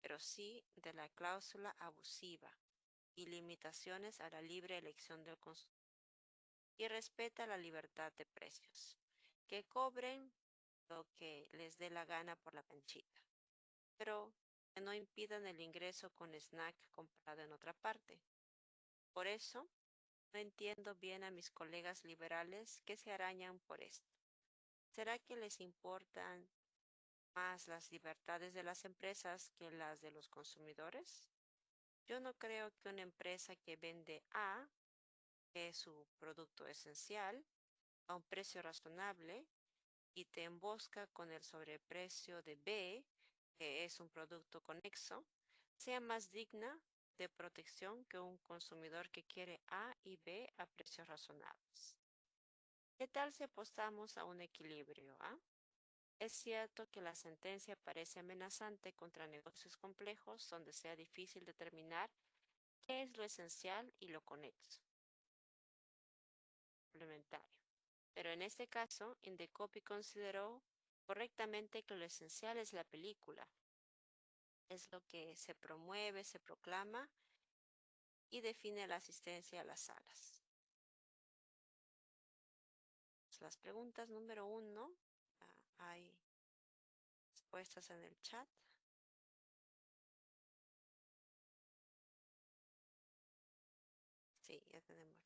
pero sí de la cláusula abusiva y limitaciones a la libre elección del consumidor y respeta la libertad de precios. Que cobren lo que les dé la gana por la canchita, pero que no impidan el ingreso con snack comprado en otra parte. Por eso, no entiendo bien a mis colegas liberales que se arañan por esto. ¿Será que les importan más las libertades de las empresas que las de los consumidores? Yo no creo que una empresa que vende A, que es su producto esencial, a un precio razonable y te embosca con el sobreprecio de B, que es un producto conexo, sea más digna de protección que un consumidor que quiere A y B a precios razonables. ¿Qué tal si apostamos a un equilibrio? Es cierto que la sentencia parece amenazante contra negocios complejos donde sea difícil determinar qué es lo esencial y lo conexo, complementario. Pero en este caso, Indecopy consideró correctamente que lo esencial es la película, es lo que se promueve, se proclama y define la asistencia a las salas. Las preguntas número 1, hay respuestas en el chat. Sí, ya tenemos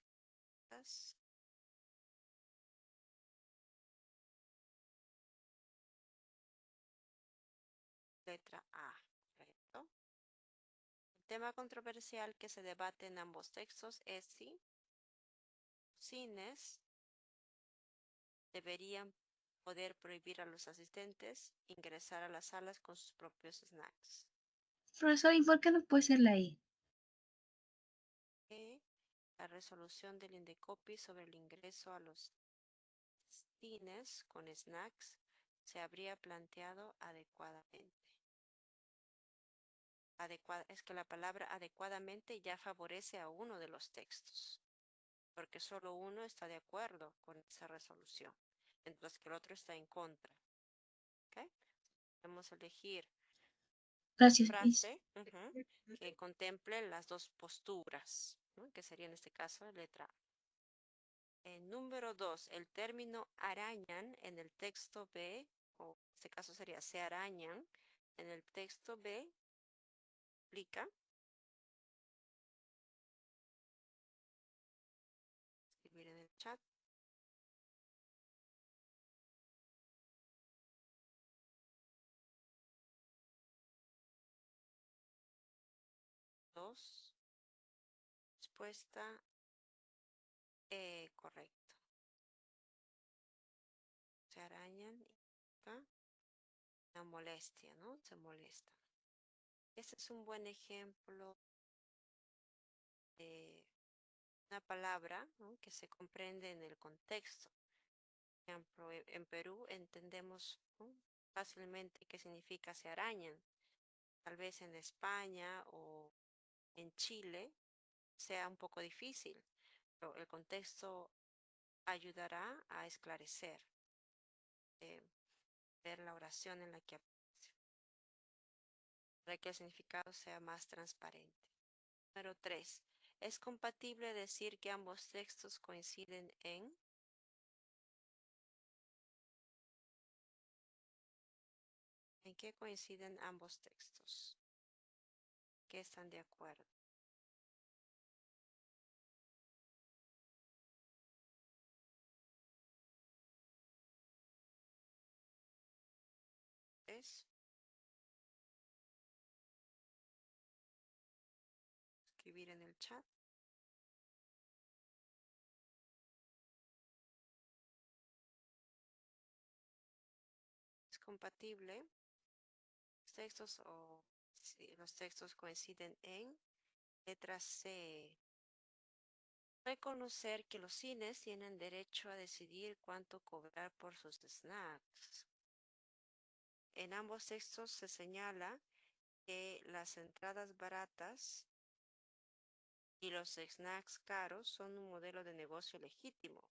respuestas. Letra A, correcto. El tema controversial que se debate en ambos textos es si cines deberían poder prohibir a los asistentes ingresar a las salas con sus propios snacks. Profesor, ¿y por qué no puede ser la I? La resolución del Indecopy sobre el ingreso a los cines con snacks se habría planteado adecuadamente. Es que la palabra adecuadamente ya favorece a uno de los textos, porque solo uno está de acuerdo con esa resolución, mientras que el otro está en contra. ¿Okay? Podemos elegir Gracias, Miss. frase que contemple las dos posturas, ¿no? Que sería en este caso letra A. Número 2, el término arañan en el texto B, o en este caso sería se arañan, en el texto B implica, escribir en el chat, dos, respuesta correcto. Se arañan implica una molestia, ¿no? Se molesta. Este es un buen ejemplo de una palabra, ¿no? Que se comprende en el contexto. Por ejemplo, en Perú entendemos, ¿no? Fácilmente qué significa se arañan. Tal vez en España o en Chile sea un poco difícil, pero el contexto ayudará a esclarecer, eh, ver la oración en la que aparece, para que el significado sea más transparente. Número 3. ¿Es compatible decir que ambos textos coinciden en? ¿En qué coinciden ambos textos? ¿Qué están de acuerdo? ¿Es? Escribir en el chat. ¿Es compatible? Los textos o si los textos coinciden en letra C. Reconocer que los cines tienen derecho a decidir cuánto cobrar por sus snacks. En ambos textos se señala que las entradas baratas y los snacks caros son un modelo de negocio legítimo.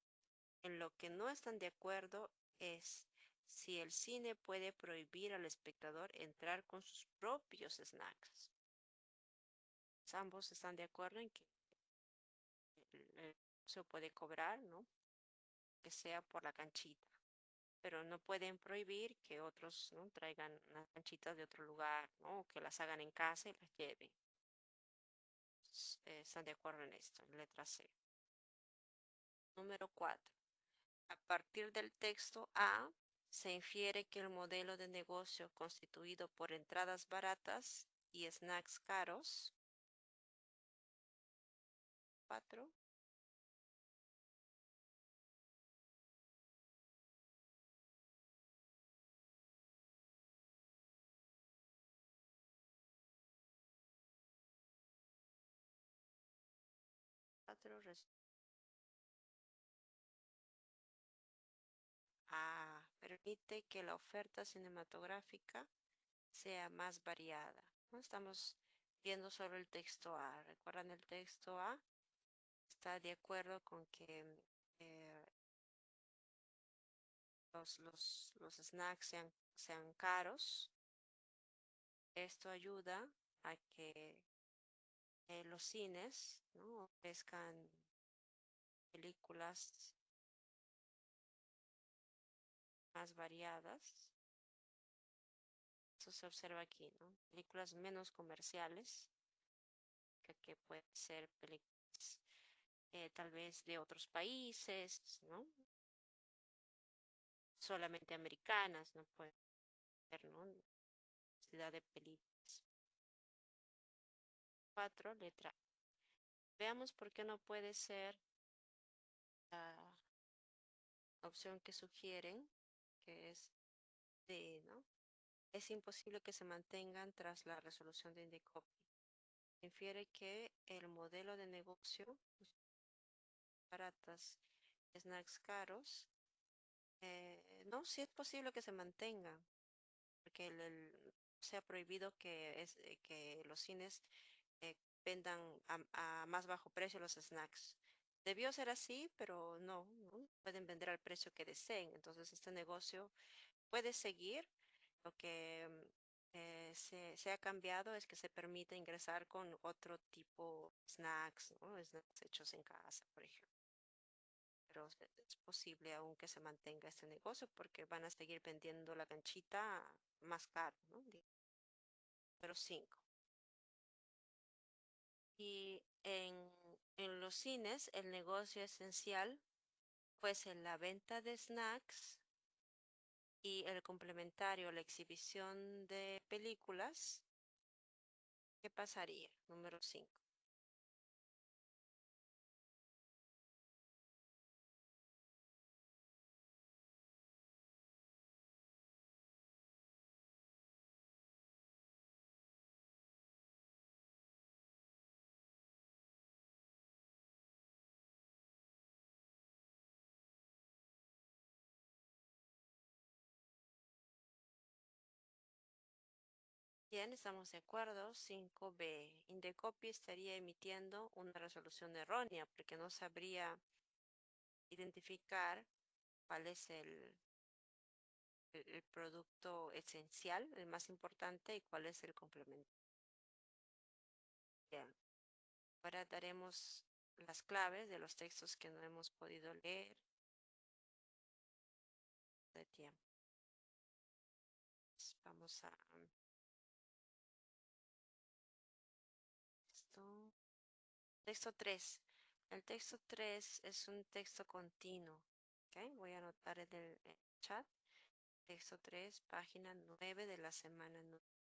En lo que no están de acuerdo es si el cine puede prohibir al espectador entrar con sus propios snacks. Ambos están de acuerdo en que se puede cobrar, ¿no? Que sea por la canchita, pero no pueden prohibir que otros, ¿no? Traigan unas canchitas de otro lugar, ¿no? O que las hagan en casa y las lleven. Están de acuerdo en esto, en letra C. Número 4. A partir del texto A, se infiere que el modelo de negocio constituido por entradas baratas y snacks caros. 4. 4. Pero permite que la oferta cinematográfica sea más variada. ¿No? Estamos viendo solo el texto A. ¿Recuerdan el texto A? Está de acuerdo con que los snacks sean caros. Esto ayuda a que los cines, ¿no? ofrezcan películas más variadas. Eso se observa aquí, ¿no? Películas menos comerciales, que pueden ser películas tal vez de otros países, ¿no? Solamente americanas, no puede ser, ¿no? Cantidad de películas. 4, letra. Veamos por qué no puede ser la opción que sugieren, que es D, ¿no? Es imposible que se mantengan tras la resolución de Indecopy. Infiere que el modelo de negocio, pues, baratas, snacks caros, no, sí es posible que se mantengan, porque se ha prohibido que los cines eh, vendan a más bajo precio los snacks. Debió ser así, pero no pueden vender al precio que deseen. Entonces, este negocio puede seguir. Lo que se ha cambiado es que se permite ingresar con otro tipo de snacks, ¿no? Snacks hechos en casa, por ejemplo. Pero es posible aún que se mantenga este negocio porque van a seguir vendiendo la canchita más caro, ¿no? Número 5. Y en los cines el negocio esencial fuese la venta de snacks y el complementario, la exhibición de películas. ¿Qué pasaría? Número 5. Bien, estamos de acuerdo. 5B. Indecopy estaría emitiendo una resolución errónea porque no sabría identificar cuál es el producto esencial, el más importante, y cuál es el complemento. Bien. Ahora daremos las claves de los textos que no hemos podido leer de tiempo. Vamos a esto. Texto 3. El texto 3 es un texto continuo. ¿Okay? Voy a anotar en el chat. Texto 3, página 9 de la semana 9.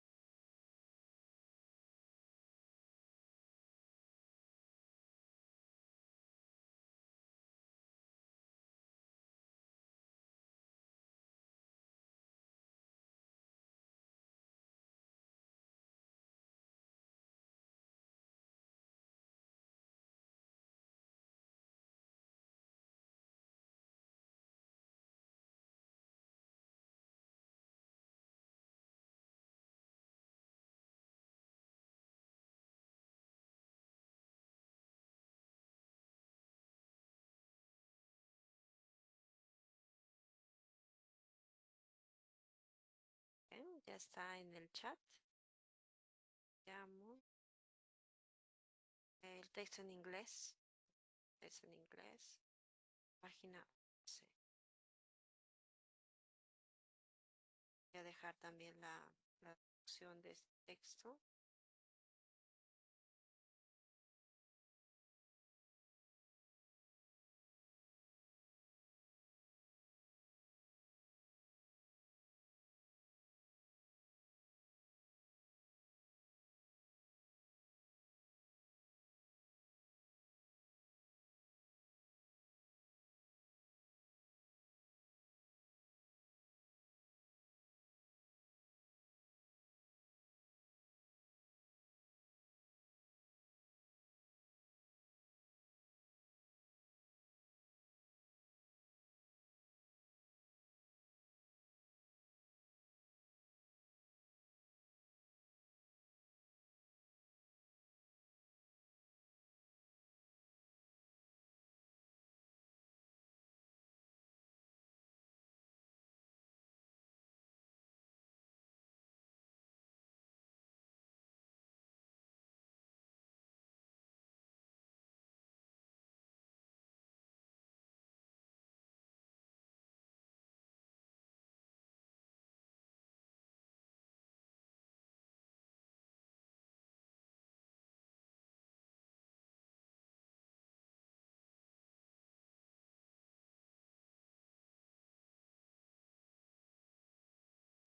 Ya está en el chat. Llamo el texto en inglés. Es en inglés. Página 11. Voy a dejar también la traducción de este texto.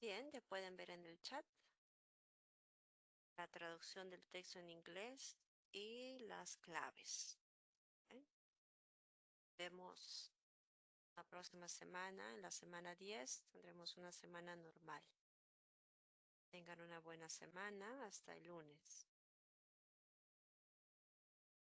Bien, ya pueden ver en el chat la traducción del texto en inglés y las claves. ¿Eh? Vemos la próxima semana, en la semana 10, tendremos una semana normal. Tengan una buena semana. Hasta el lunes.